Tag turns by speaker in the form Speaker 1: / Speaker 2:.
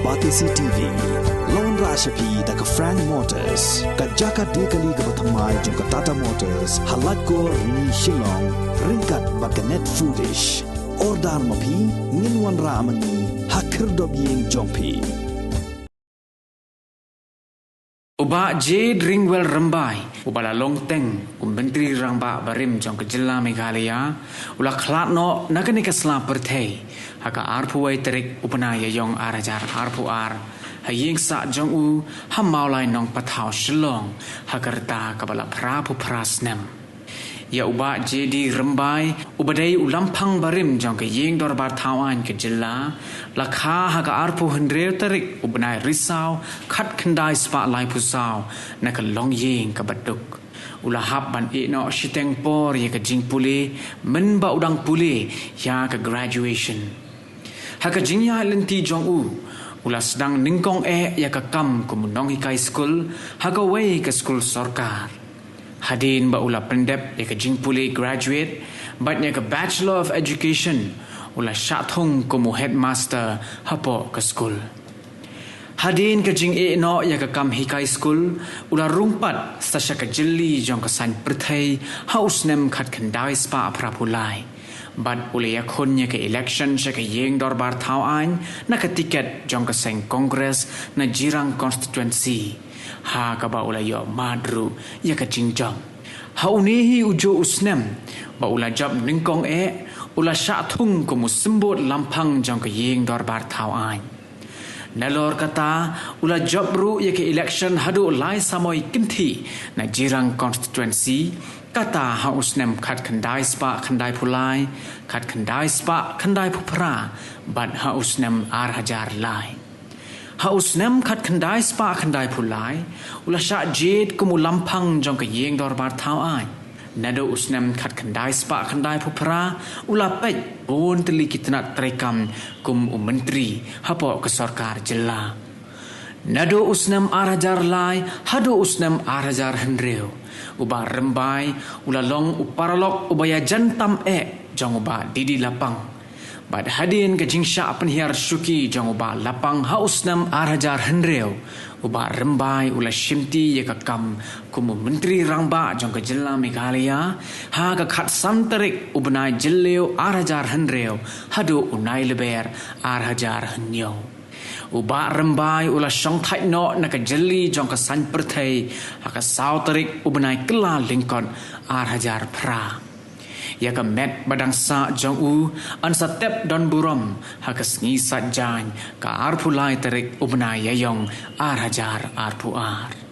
Speaker 1: Batisi TV, Lone Rashapi da ka Frank Motors, ka Jaka Dekali ka Bathamai jong ka Tata Motors, Halat ko ni Shillong, ringkat ba ka Net Foodish, Ordar Mapi, Ninwan Ramani, Hakir Dobyeng Jongpi.
Speaker 2: Uba Jade Ringwell Rambai, Ubala Longteng, Menteri Rangba Barim Jong Kejela Meghalaya, Ula Klatno Naganika Sla Pertei, Haka Arpuai Terik Upanaya Yong Arajar Arpu Ar, Haying Sa Jong U, Hamaulai Nong Patau Shillong, Hakarta Kabala Prapu Prasnem. Ya uba jadi rembai ubadai ulampang barim jong ke yeng dorbar tawan ke jela lakha haga arpu hendreu tarik ubenai risau khat kendai spa lai pusau nak long yeng ke baduk ulahap ban no shiteng por ye ke jing pule menba udang pule ya ke graduation haga jingya lenti jong u ula sedang ningkong ya ke kam kumunong hikai school haga wei ke school sorkar Hadin ba ula pendep ya ke jingpuli graduate bat ya ke Bachelor of Education ula syathung kumu headmaster hapo ke school. Hadin ke jing no ya ke kam hikai school ula rungpat stasya ke jeli jong ke san perthai haus nem khat kendai spa prapulai. Bat ula ya khon ya ke election sya ke yeng dorbar thau an na ke tiket jong ke seng Congress na jirang constituency. Ha kaba ula yo madru ya ka jingjam ha unihi ujo usnem ba ula jab ningkong ula syathung ko musembot lampang jang ka yeng dorbar thau ai nalor kata ula job ru ya ke election hadu lai samoi kinthi na jirang constituency kata ha usnem khat khandai spa khandai pulai khat khandai spa khandai phupra bat ha usnem ar hajar lai Hausnem kat kendai spa kendai pulai ula syak jed kumu lampang jong ke yeng dorbar thau ai nado usnem kat kendai spa kendai pupra ula pej bon teli kitnat trekam kum menteri hapo ke sarkar jela nado usnem arajar lai hado usnem arajar hendreu uba rembai ula long uparalok ubaya jantam jong uba didi lapang Bad hadin ke jingsha penhiar syuki jong uba lapang hausnam arajar hendreu uba rembai ula shimti ya kam kumu menteri rangba jong ke jela Meghalaya ha ka khat santarik ubnai jelleu arajar hendreu hadu unai leber arajar henyo uba rembai ula shong thai no na ke jeli jong ke san perthai ha ka sautarik ubnai kela lingkon arajar pra ya ka met badang sa jong u an satep don burom hakas ngi sajjan ka arpulai terik ubna yayong ar hajar arpu ar